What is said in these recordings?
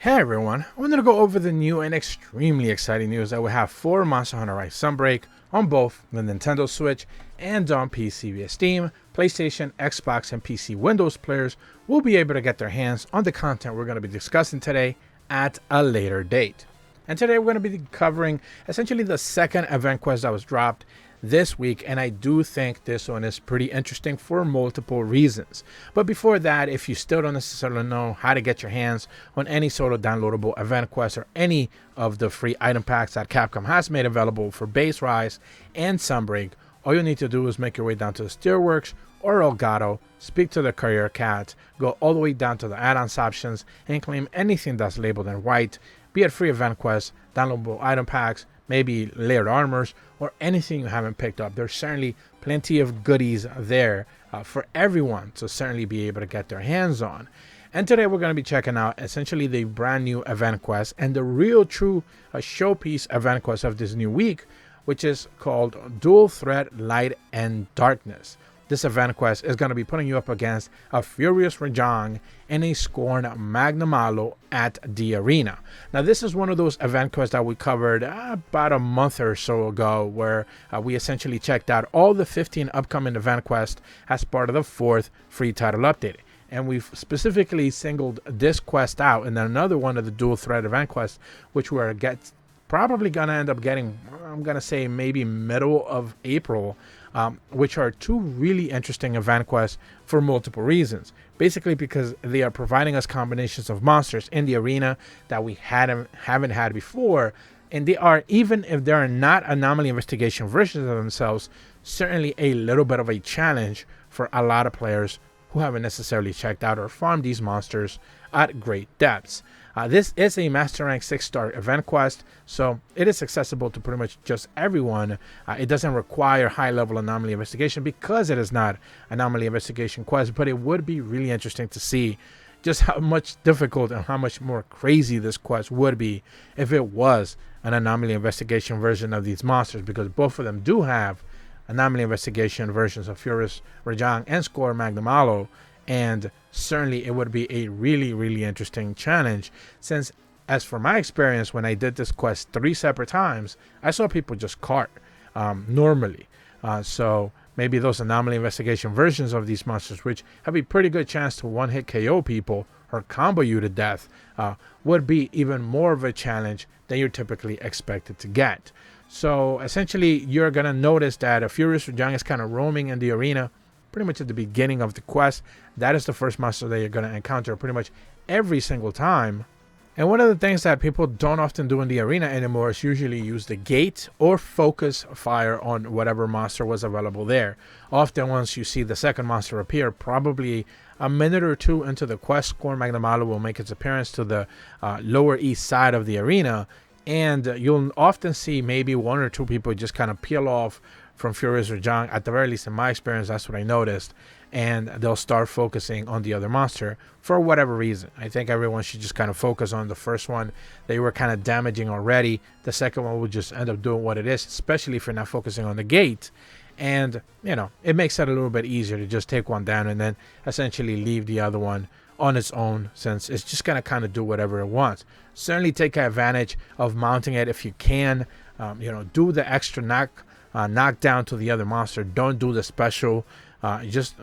Hey everyone, I wanted to go over the new and extremely exciting news that we have for Monster Hunter Rise Sunbreak on both the Nintendo Switch and on PC via Steam. PlayStation, Xbox, and PC Windows players will be able to get their hands on the content we're going to be discussing today at a later date. And today we're going to be covering essentially the second event quest that was dropped this week, and I do think this one is pretty interesting for multiple reasons. But before that, if you still don't necessarily know how to get your hands on any sort of downloadable event quest or any of the free item packs that Capcom has made available for base Rise and Sunbreak, all you need to do is make your way down to the Steelworks or Elgato, speak to the courier cat, go all the way down to the add-ons options, and claim anything that's labeled in white, be it free event quests, downloadable item packs, maybe layered armors, or anything you haven't picked up. There's certainly plenty of goodies there for everyone to certainly be able to get their hands on. And today we're going to be checking out essentially the brand new event quest and the real true showpiece event quest of this new week, which is called Dual Threat Light and Darkness. This event quest is going to be putting you up against a Furious Rajang and a Scorned Magnamalo at the arena. Now, this is one of those event quests that we covered about a month or so ago, where we essentially checked out all the 15 upcoming event quests as part of the 4th free title update. And we've specifically singled this quest out, and then another one of the dual threat event quests, which we're probably going to end up getting, I'm going to say maybe middle of April, which are two really interesting event quests for multiple reasons. Basically because they are providing us combinations of monsters in the arena that we haven't had before, and they are, even if they are not anomaly investigation versions of themselves, certainly a little bit of a challenge for a lot of players who haven't necessarily checked out or farmed these monsters at great depths. This is a Master Rank 6-star event quest, so it is accessible to pretty much just everyone. It doesn't require high-level anomaly investigation because it is not anomaly investigation quest, but it would be really interesting to see just how much difficult and how much more crazy this quest would be if it was an anomaly investigation version of these monsters, because both of them do have anomaly investigation versions of Furious Rajang and Scorned Magnamalo, and certainly it would be a really interesting challenge, since as for my experience when I did this quest 3 separate times, I saw people just cart normally. So maybe those anomaly investigation versions of these monsters, which have a pretty good chance to one-hit KO people or combo you to death, would be even more of a challenge than you're typically expected to get. So essentially you're going to notice that a Furious Rajang is kind of roaming in the arena pretty much at the beginning of the quest. That is the first monster that you're going to encounter pretty much every single time. And one of the things that people don't often do in the arena anymore is usually use the gate or focus fire on whatever monster was available there. Often once you see the second monster appear, probably a minute or two into the quest, Scorned Magnamalo will make its appearance to the lower east side of the arena, and you'll often see maybe 1 or 2 people just kind of peel off from Furious Rajang. At the very least in my experience, that's what I noticed, and they'll start focusing on the other monster for whatever reason. I think everyone should just kind of focus on the first one they were kind of damaging already. The second one will just end up doing what it is, especially if you're not focusing on the gate, and it makes it a little bit easier to just take one down and then essentially leave the other one on its own, since it's just going to kind of do whatever it wants. Certainly take advantage of mounting it if you can. Do the extra knockdown to the other monster. Don't do the special. Just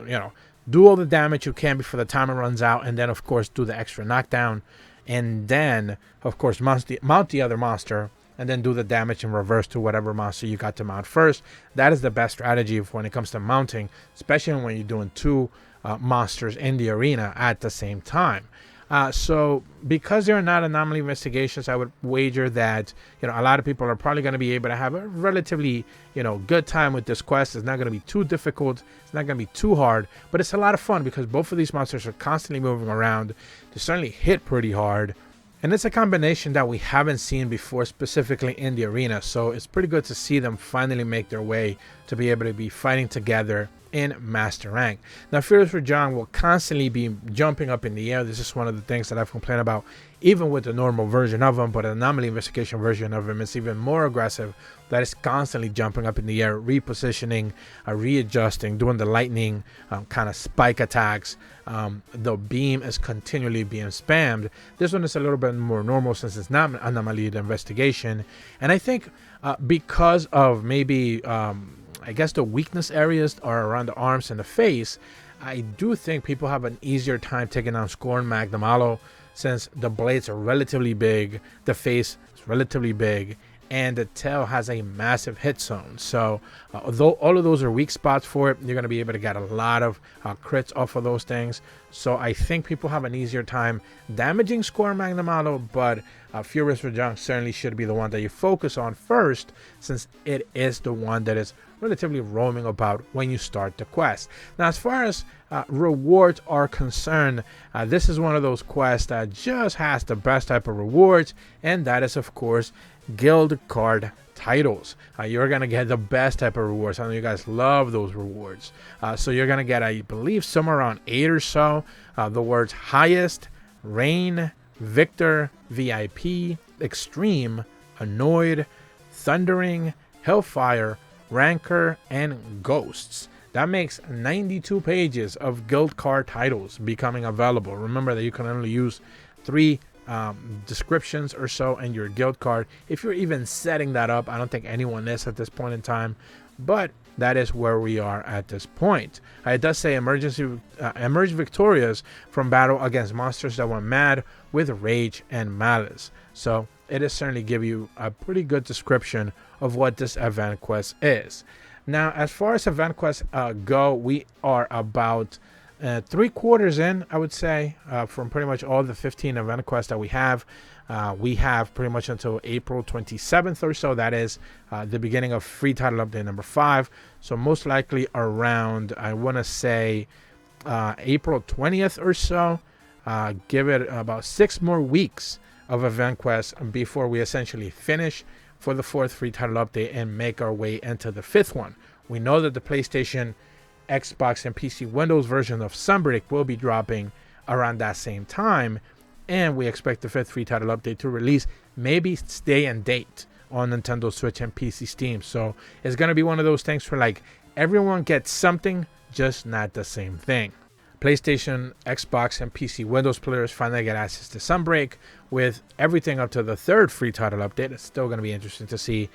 do all the damage you can before the timer runs out, and then of course do the extra knockdown, and then of course mount the other monster, and then do the damage in reverse to whatever monster you got to mount first. That is the best strategy when it comes to mounting, especially when you're doing 2 monsters in the arena at the same time. So because they're not anomaly investigations, I would wager that a lot of people are probably going to be able to have a relatively good time with this quest. It's not going to be too difficult, it's not going to be too hard, but it's a lot of fun because both of these monsters are constantly moving around. They certainly hit pretty hard, and it's a combination that we haven't seen before, specifically in the arena, so it's pretty good to see them finally make their way to be able to be fighting together in Master Rank. Now, Fearless Rajang will constantly be jumping up in the air. This is one of the things that I've complained about, even with the normal version of him, but an anomaly investigation version of him is even more aggressive. That is constantly jumping up in the air, repositioning, readjusting, doing the lightning kind of spike attacks. The beam is continually being spammed. This one is a little bit more normal since it's not an anomaly investigation. And I think because of maybe I guess the weakness areas are around the arms and the face, I do think people have an easier time taking down Scorn Magnum Aloe, since the blades are relatively big, the face is relatively big, and the tail has a massive hit zone. So although all of those are weak spots for it, you're going to be able to get a lot of crits off of those things. So I think people have an easier time damaging Scorn Magnum Aloe, but Furious Rajang certainly should be the one that you focus on first, since it is the one that is relatively roaming about when you start the quest. Now, as far as rewards are concerned, this is one of those quests that just has the best type of rewards, and that is, of course, guild card titles. You're gonna get the best type of rewards. I know you guys love those rewards. So you're gonna get, I believe, somewhere around 8 or so. The words highest, reign, victor, VIP, extreme, annoyed, thundering, hellfire, rancor, and ghosts. That makes 92 pages of guild card titles becoming available. Remember that you can only use 3 descriptions or so in your guild card. If you're even setting that up, I don't think anyone is at this point in time, but that is where we are at this point. It does say emerge victorious from battle against monsters that went mad with rage and malice. So it is certainly give you a pretty good description of what this event quest is. Now, as far as event quests go, we are about 3/4 in, I would say, from pretty much all the 15 event quests that we have. We have pretty much until April 27th or so. That is the beginning of free title update number 5. So most likely around, I want to say, April 20th or so. Give it about 6 more weeks of event quests before we essentially finish for the 4th free title update and make our way into the 5th one. We know that the PlayStation, Xbox, and PC Windows version of Sunbreak will be dropping around that same time, and we expect the 5th free title update to release maybe day and date on Nintendo Switch and PC Steam. So it's going to be one of those things where like everyone gets something, just not the same thing. PlayStation, Xbox, and PC Windows players finally get access to Sunbreak with everything up to the 3rd free title update. It's still going to be interesting to see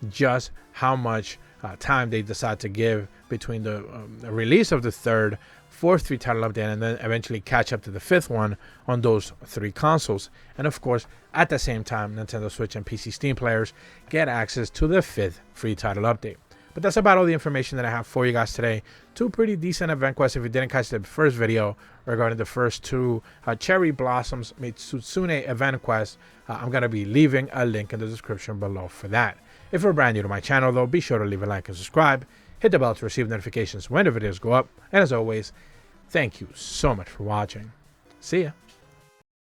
just how much time they decide to give between the release of the 3rd, 4th free title update, and then eventually catch up to the 5th one on those 3 consoles. And of course, at the same time, Nintendo Switch and PC Steam players get access to the 5th free title update. But that's about all the information that I have for you guys today. 2 pretty decent event quests. If you didn't catch the first video regarding the first 2 Cherry Blossoms Mitsune event quests, I'm going to be leaving a link in the description below for that. If you're brand new to my channel though, be sure to leave a like and subscribe. Hit the bell to receive notifications when the videos go up. And as always, thank you so much for watching. See ya.